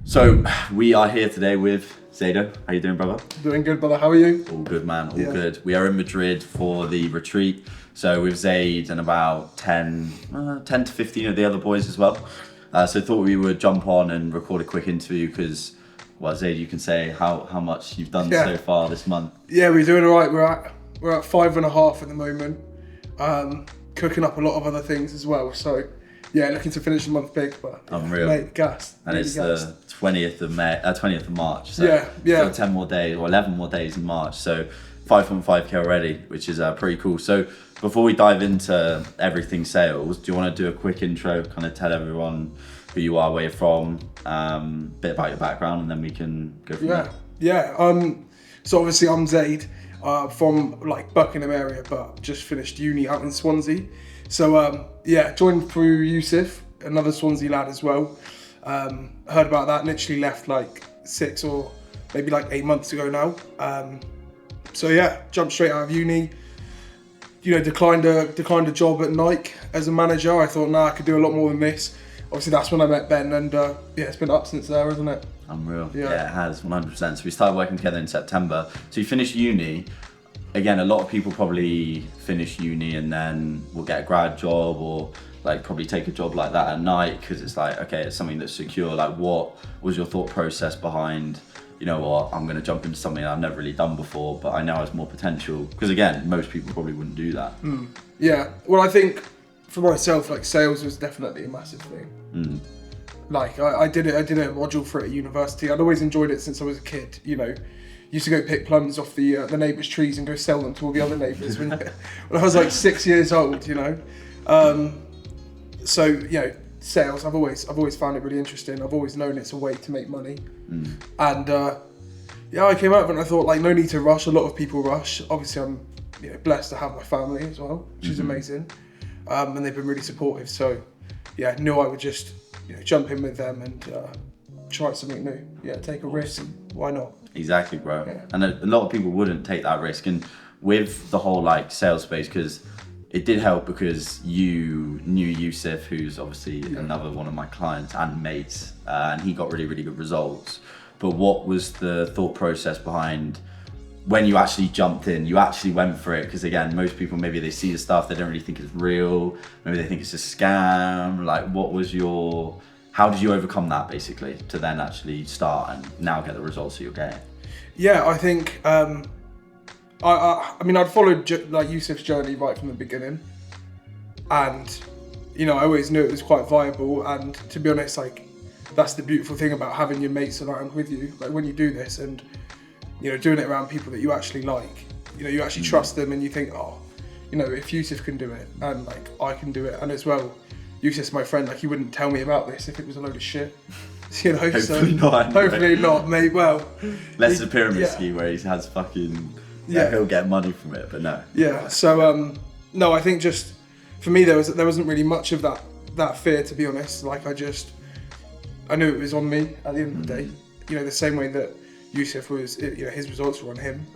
So we are here today with Zaidoooo. How you doing, brother? Doing good, brother. How are you? All good, man. All good. We are in Madrid for the retreat. So with Zaid and about 10 to 15 of the other boys as well. So thought we would jump on and record a quick interview because, well, Zaid, you can say how much you've done so far this month. Yeah, we're doing all right. We're at 5.5 at the moment. Cooking up a lot of other things as well. So yeah, looking to finish the month big, but Unreal. Mate, gassed. And really it's gassed. the 20th of May, 20th of March. So Yeah. still 10 more days or 11 more days in March. So 5.5k already, which is pretty cool. So before we dive into everything sales, do you want to do a quick intro, kind of tell everyone who you are, where you're from, a bit about your background, and then we can go from there. Yeah. So obviously I'm Zaid, from like Buckingham area, but just finished uni out in Swansea. So joined through Yusuf, another Swansea lad as well. Heard about that, literally left like 6 or maybe like 8 months ago now. So yeah, jumped straight out of uni. You know, declined a job at Nike as a manager. I thought, I could do a lot more than this. Obviously, that's when I met Ben, and it's been up since there, isn't it? Unreal. Yeah, it has, 100%. So we started working together in September. So you finished uni. Again, a lot of people probably finish uni and then will get a grad job or like probably take a job like that at night because it's like, okay, it's something that's secure. Like, what was your thought process behind, you know what, I'm going to jump into something I've never really done before, but I know has more potential? Because again, most people probably wouldn't do that. Yeah, well, I think for myself, like sales was definitely a massive thing. Like I did a module for it at university. I'd always enjoyed it since I was a kid, you know. Used to go pick plums off the neighbours' trees and go sell them to all the other neighbours when I was like 6 years old, you know. So you know, sales. I've always found it really interesting. I've always known it's a way to make money. And I came out of it and I thought, like, no need to rush. A lot of people rush. Obviously, I'm blessed to have my family as well, which is amazing. And they've been really supportive. So yeah, knew I would just jump in with them and try something new. Yeah, take a risk. Why not? Exactly, bro. Yeah. And a lot of people wouldn't take that risk. And with the whole like sales space, because it did help because you knew Yusuf, who's obviously another one of my clients and mates, and he got really, really good results. But what was the thought process behind when you actually jumped in, you actually went for it? Because again, most people, maybe they see the stuff, they don't really think it's real. Maybe they think it's a scam. Like, how did you overcome that basically to then actually start and now get the results that you're getting? Yeah, I think, I mean, I'd followed like Yusuf's journey right from the beginning. And, I always knew it was quite viable. And to be honest, like, that's the beautiful thing about having your mates around with you. Like when you do this and, doing it around people that you actually like, you actually trust them and you think, if Yusuf can do it and like I can do it. And as well, Yusuf's my friend, like he wouldn't tell me about this if it was a load of shit. Hopefully not. Hopefully not, mate. Well, less a pyramid scheme where he has fucking, he'll get money from it, but no. Yeah, so, no, I think just, for me, there wasn't really much of that fear, to be honest. Like I knew it was on me at the end of the day. The same way that Yusuf was, his results were on him.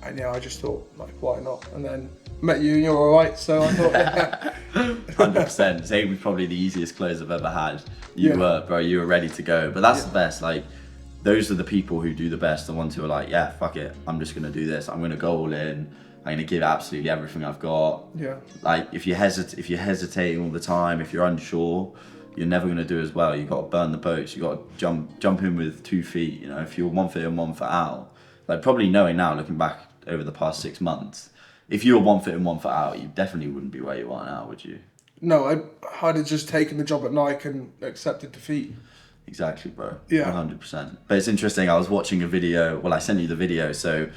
And I just thought, like, why not? And then met you and you're all right, so I thought, 100%. Zaid was probably the easiest close I've ever had. You were ready to go. But that's the best. Like, those are the people who do the best, the ones who are like, yeah, fuck it, I'm just gonna do this. I'm gonna go all in. I'm gonna give absolutely everything I've got. Yeah. Like, if you're hesitating all the time, if you're unsure, you're never gonna do as well. You got to burn the boats. You got to jump in with 2 feet. If you're 1 foot in, 1 foot out. Like, probably knowing now, looking back over the past 6 months, if you were 1 foot in, 1 foot out, you definitely wouldn't be where you are now, would you? No, I'd have just taken the job at Nike and accepted defeat. Exactly, bro. Yeah. 100%. But it's interesting, I was watching a video, I sent you the video, so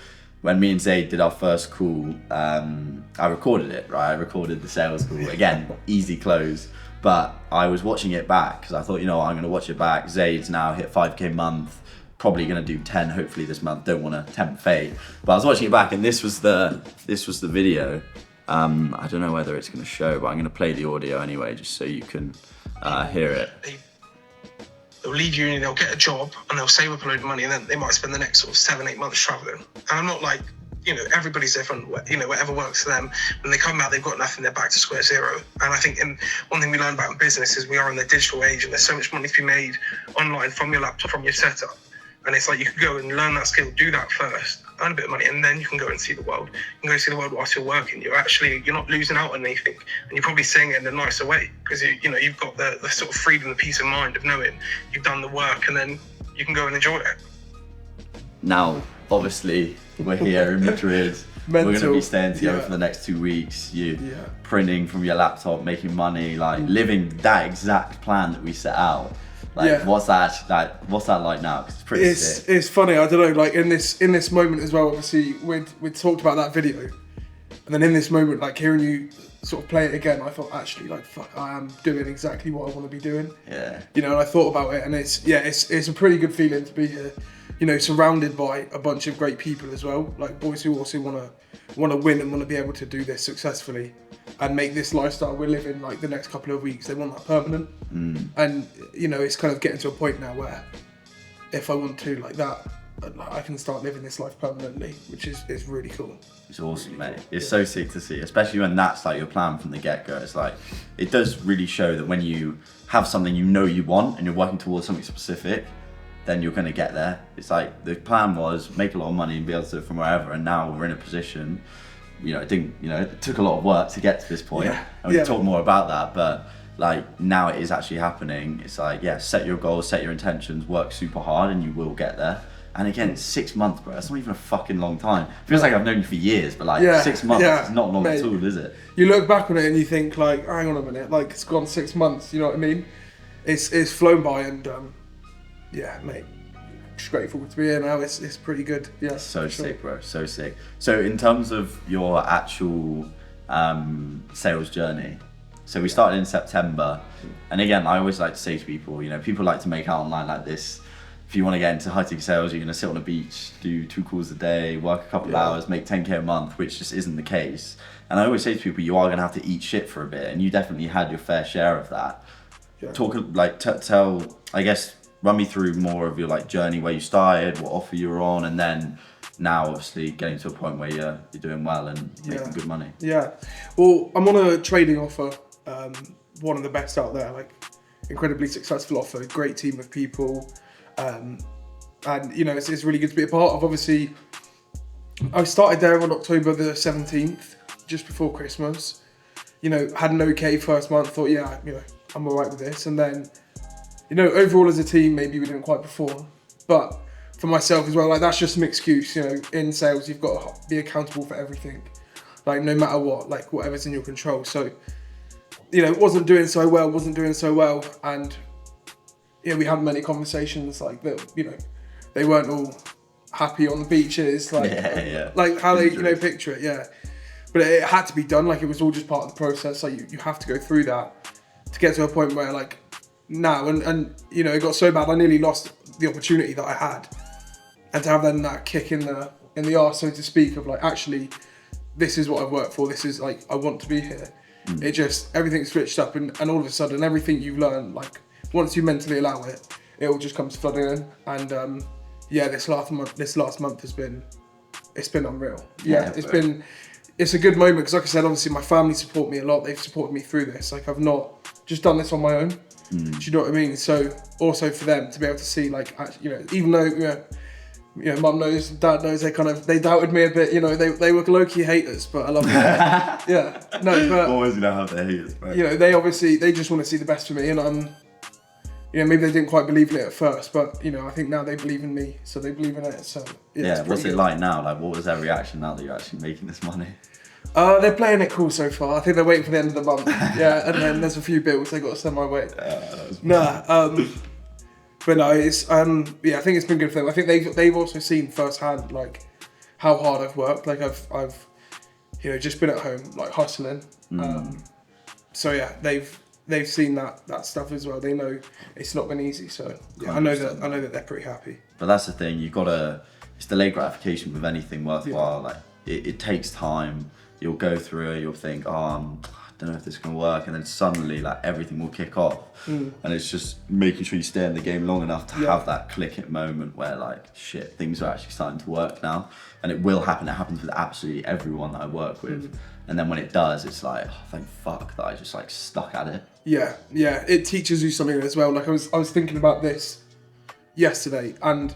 when me and Zaid did our first call, I recorded it, right? I recorded the sales call. Again, easy close. But I was watching it back because I thought, I'm going to watch it back. Zaid's now hit 5k month, probably going to do 10 hopefully this month. Don't want to tempt fate. But I was watching it back and this was the video. I don't know whether it's going to show, but I'm going to play the audio anyway, just so you can hear it. They'll leave uni, they'll get a job, and they'll save up a load of money, and then they might spend the next sort of 7-8 months traveling. And I'm not like everybody's different. Whatever works for them. When they come out, they've got nothing. They're back to square zero. And I think one thing we learned about in business is we are in the digital age, and there's so much money to be made online from your laptop, from your setup. And it's like you can go and learn that skill, do that first, earn a bit of money, and then you can go and see the world. You can go see the world whilst you're working. You're not losing out on anything, and you're probably seeing it in a nicer way because you've got the sort of freedom, the peace of mind of knowing you've done the work, and then you can go and enjoy it. Now, obviously, we're here in Madrid. We're going to be staying together for the next 2 weeks. You printing from your laptop, making money, like living that exact plan that we set out. Like, what's that like now? 'Cause it's pretty sick. It's funny. I don't know. Like in this moment as well. Obviously, we'd talked about that video, and then in this moment, like hearing you sort of play it again, I thought actually, like, fuck, I am doing exactly what I want to be doing. Yeah. And I thought about it, and it's a pretty good feeling to be here. Surrounded by a bunch of great people as well, like boys who also want to win and want to be able to do this successfully and make this lifestyle we're living like the next couple of weeks. They want that permanent, and it's kind of getting to a point now where if I want to like that, I can start living this life permanently, which is really cool. It's awesome, mate. It's so sick to see, especially when that's like your plan from the get-go. It's like it does really show that when you have something you want and you're working towards something specific, then you're going to get there. It's like the plan was make a lot of money and be able to do it from wherever, and now we're in a position, it took a lot of work to get to this point, and we can talk more about that, but like now it is actually happening. It's like, set your goals, set your intentions, work super hard, and you will get there. And again, it's 6 months, bro. That's not even a fucking long time. It feels like I've known you for years, but like 6 months is not long at all, is it? You look back on it and you think like, hang on a minute, like it's gone 6 months, you know what I mean? It's flown by, and mate, just grateful to be here now. It's pretty good. Yeah. So sick, bro. So sick. So in terms of your actual sales journey, so we started in September, and again, I always like to say to people, people like to make out online like this. If you want to get into high ticket sales, you're going to sit on a beach, do 2 calls a day, work a couple of hours, make 10k a month, which just isn't the case. And I always say to people, you are going to have to eat shit for a bit, and you definitely had your fair share of that. Yeah. Tell, I guess, run me through more of your like journey, where you started, what offer you were on, and then now obviously getting to a point where you're doing well and making good money. Yeah. Well, I'm on a trading offer, one of the best out there, like incredibly successful offer, great team of people. And it's really good to be a part of. Obviously, I started there on October the 17th, just before Christmas. Had an okay first month, thought, I'm all right with this. And then, overall as a team, maybe we didn't quite perform. But for myself as well, like that's just an excuse. In sales, you've got to be accountable for everything. Like no matter what, like whatever's in your control. So, wasn't doing so well. And we had many conversations like that, they weren't all happy on the beaches, like like how they, picture it, But it had to be done, like it was all just part of the process. Like you have to go through that to get to a point where like now, and it got so bad I nearly lost the opportunity that I had. And to have then that kick in the arse, so to speak, of like, actually, this is what I've worked for, this is like, I want to be here. It just, everything switched up, and all of a sudden, everything you've learned, like, once you mentally allow it, it all just comes flooding in. And this last month has been, it's been unreal. It's a good moment, because like I said, obviously my family support me a lot. They've supported me through this. Like I've not just done this on my own. Do you know what I mean? So also for them to be able to see, like, even though, mum knows, dad knows, they doubted me a bit, they were low-key haters, but I love them. But always gonna have their haters, right? They just want to see the best for me, and maybe they didn't quite believe in it at first, but I think now they believe in me, so they believe in it. So what's it like now? Like, what was their reaction now that you're actually making this money? They're playing it cool so far. I think they're waiting for the end of the month. And then there's a few bills they got to send my way. But no, it's I think it's been good for them. I think they've also seen firsthand like how hard I've worked. Like I've just been at home like hustling. So they've seen that stuff as well. They know it's not been easy. So I know that they're pretty happy. But that's the thing. It's delayed gratification with anything worthwhile. Like it takes time. You'll go through it. You'll think, don't know if this is going to work, and then suddenly like everything will kick off. And it's just making sure you stay in the game long enough to have that click it moment where like, shit, things are actually starting to work now. And it will happen. It happens with absolutely everyone that I work with. And then when it does, it's like, oh, thank fuck that I just like stuck at it. Yeah, it teaches you something as well. Like I was thinking about this yesterday, and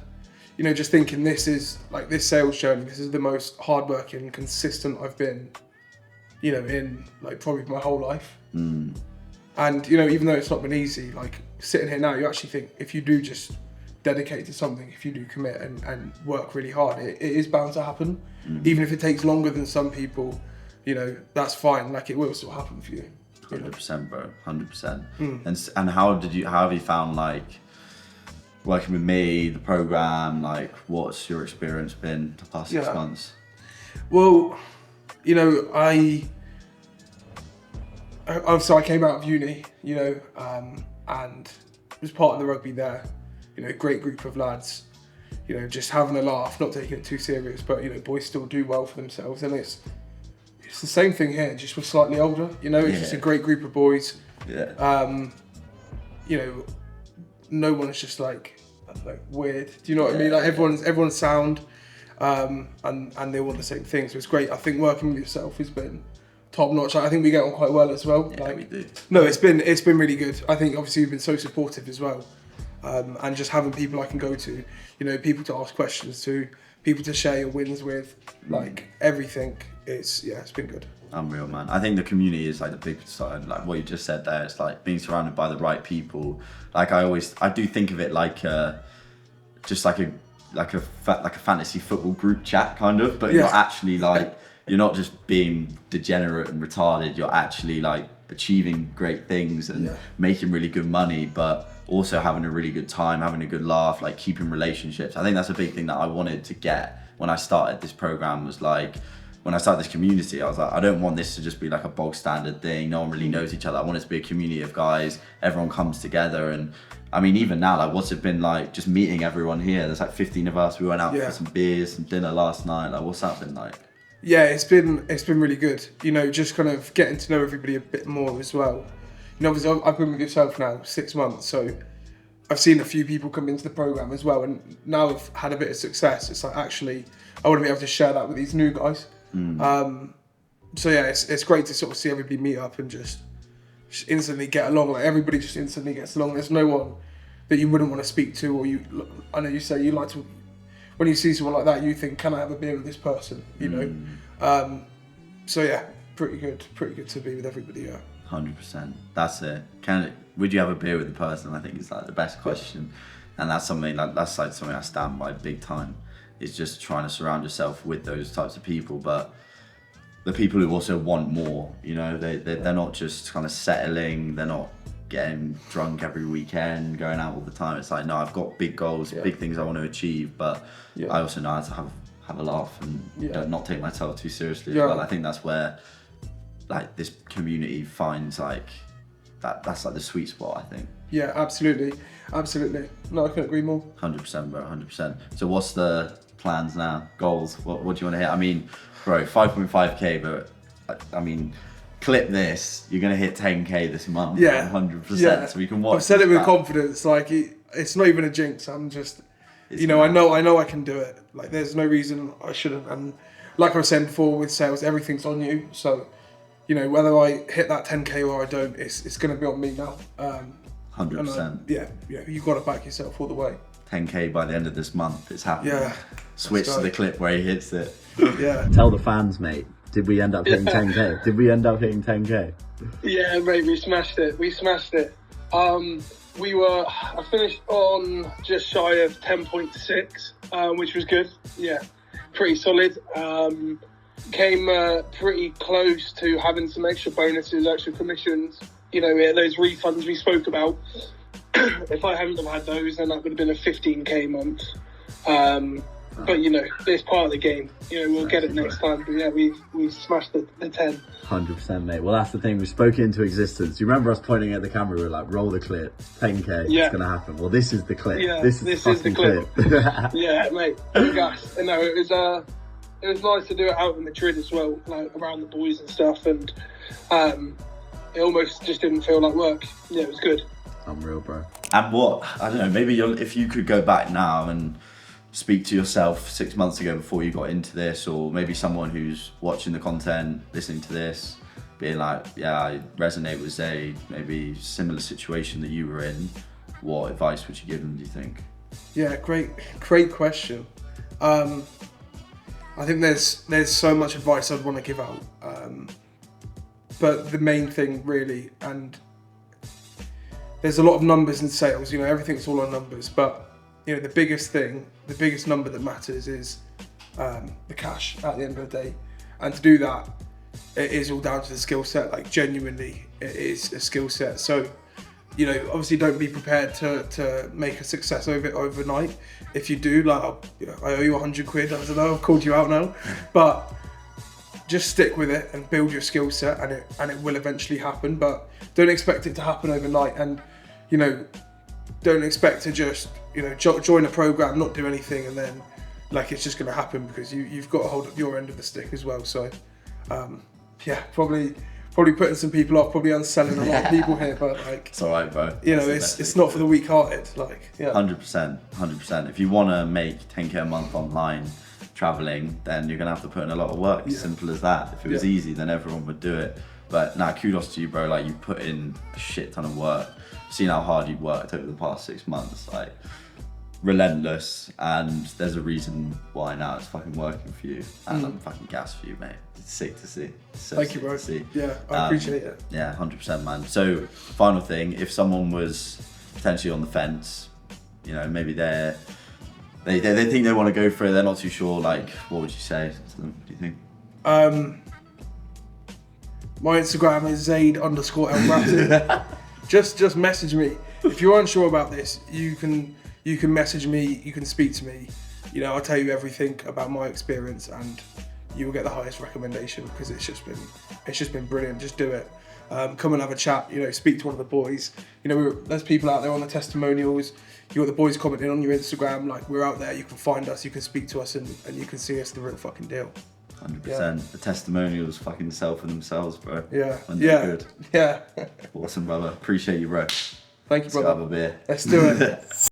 you know, just thinking this is like this sales journey, this is the most hardworking, consistent I've been, you know, in like probably my whole life. And you know, even though it's not been easy, like sitting here now, you actually think if you do just dedicate to something, if you do commit and work really hard, it is bound to happen. Even if it takes longer than some people, you know, that's fine. Like it will still happen for you. 100%, bro. 100%. And how have you found like working with me, the program? Like, what's your experience been the past 6 months? Well, you know, I came out of uni, you know, and was part of the rugby there. You know, great group of lads, you know, just having a laugh, not taking it too serious, but you know, boys still do well for themselves, and it's the same thing here, just with slightly older. You know, it's just a great group of boys. You know, no one's just like weird. Do you know what I mean? Like everyone's sound, and they want the same thing. So it's great. I think working with yourself has been top notch. I think we get on quite well as well. Yeah, we do. No, it's been really good. I think obviously you've been so supportive as well, and just having people I can go to, you know, people to ask questions to, people to share your wins with, like everything. It's been good. Unreal, man. I think the community is like the big side, like what you just said there. It's like being surrounded by the right people. Like I do think of it like just like a fantasy football group chat kind of, but you're actually like, you're not just being degenerate and retarded. You're actually like achieving great things and making really good money, but also having a really good time, having a good laugh, like keeping relationships. I think that's a big thing that I wanted to get when I started this program. Was like, when I started this community, I was like, I don't want this to just be like a bog standard thing. No one really knows each other. I want it to be a community of guys. Everyone comes together. And I mean, even now, like, what's it been like just meeting everyone here? There's like 15 of us. We went out for some beers, some dinner last night. Like, what's that been like? Yeah, it's been really good. You know, just kind of getting to know everybody a bit more as well. You know, obviously I've been with yourself now 6 months, so I've seen a few people come into the program as well, and now I've had a bit of success. It's like, actually, I want to be able to share that with these new guys. So yeah, it's great to sort of see everybody meet up and just instantly get along. Like everybody just instantly gets along. There's no one that you wouldn't want to speak to, or I know you say you like to, when you see someone like that, you think, can I have a beer with this person? You know. So yeah, pretty good to be with everybody. Yeah. 100%. That's it. Would you have a beer with the person? I think is like the best question, and that's something that's like something I stand by big time. Is just trying to surround yourself with those types of people, but the people who also want more. You know, they're not just kind of settling. They're not getting drunk every weekend, going out all the time. It's like, no, I've got big goals, big things I want to achieve, but I also know how to have a laugh and not take myself too seriously as well. I think that's where like this community finds like that's like the sweet spot, I think. Yeah, absolutely. No, I couldn't agree more. 100%, bro, 100%. So what's the plans now? Goals? What do you want to hit? I mean, bro, 5.5k, but I mean, clip this, you're gonna hit 10k this month. 100%. Yeah. So we can watch. I've said it with confidence. Like it's not even a jinx. I'm just, I know I can do it. Like there's no reason I shouldn't. And like I was saying before, with sales, everything's on you. So, you know, whether I hit that 10k or I don't, it's gonna be on me now. 100%. Yeah, you've got to back yourself all the way. 10k by the end of this month, it's happening. Yeah. Switch to the clip where he hits it. Yeah. Tell the fans, mate. Did we end up hitting 10k? Did we end up hitting 10k? Yeah, mate, we smashed it. I finished on just shy of 10.6, which was good. Yeah, pretty solid. Came pretty close to having some extra bonuses, extra commissions. You know, those refunds we spoke about. If I hadn't have had those, then that would have been a 15k month. But you know, it's part of the game. You know, we'll get it next time. But yeah, we smashed the 10. 100%, mate. Well, that's the thing. We spoke it into existence. You remember us pointing at the camera? We were like, "Roll the clip, 10k. Yeah. It's gonna happen." Well, this is the clip. Yeah, this is the clip. Yeah, mate. Gas. No, it was nice to do it out in Madrid as well, like around the boys and stuff. And it almost just didn't feel like work. Yeah, it was good. Unreal, bro. And what, I don't know, maybe if you could go back now and speak to yourself 6 months ago before you got into this, or maybe someone who's watching the content, listening to this, being like, yeah, I resonate with Zaid, maybe similar situation that you were in, what advice would you give them, do you think? Yeah, great question. I think there's so much advice I'd want to give out, but the main thing really, and there's a lot of numbers in sales, you know, everything's all on numbers, but you know, the biggest number that matters is the cash at the end of the day. And to do that, it is all down to the skill set, like genuinely, it is a skill set. So, you know, obviously don't be prepared to make a success of it overnight. If you do, like, I owe you 100 quid, I don't know, I've called you out now, but just stick with it and build your skill set, and it will eventually happen, but don't expect it to happen overnight. And, you know, don't expect to just, you know, join a program, not do anything, and then like it's just going to happen, because you've got to hold up your end of the stick as well. So yeah, probably putting some people off, probably unselling a lot of people here, but like, it's all right, bro. You know, it's not for the weak-hearted. Like, yeah, 100%. If you want to make 10k a month online traveling, then you're gonna have to put in a lot of work. Yeah. Simple as that. If it was easy, then everyone would do it. But nah, kudos to you, bro. Like, you put in a shit ton of work. Seen how hard you've worked over the past 6 months. Like, relentless, and there's a reason why now it's fucking working for you, and I'm fucking gassed for you, mate. It's sick to see. So thank you, bro. Yeah, I appreciate it. Yeah, 100%, man. So, final thing, if someone was potentially on the fence, you know, maybe they think they want to go for it, they're not too sure, like, what would you say to them, do you think? My Instagram is Zaid_El just message me. If you're unsure about this, you can message me, you can speak to me. You know, I'll tell you everything about my experience, and you will get the highest recommendation, because it's just been brilliant. Just do it. Come and have a chat, you know, speak to one of the boys. You know, there's people out there on the testimonials. You got the boys commenting on your Instagram, like, we're out there, you can find us, you can speak to us, and you can see us the real fucking deal. 100%. Yeah. The testimonials fucking sell for themselves, bro. Yeah. When they're good. Yeah. Awesome, brother. Appreciate you, bro. Thank you, brother. Let's go have a beer. Let's do it.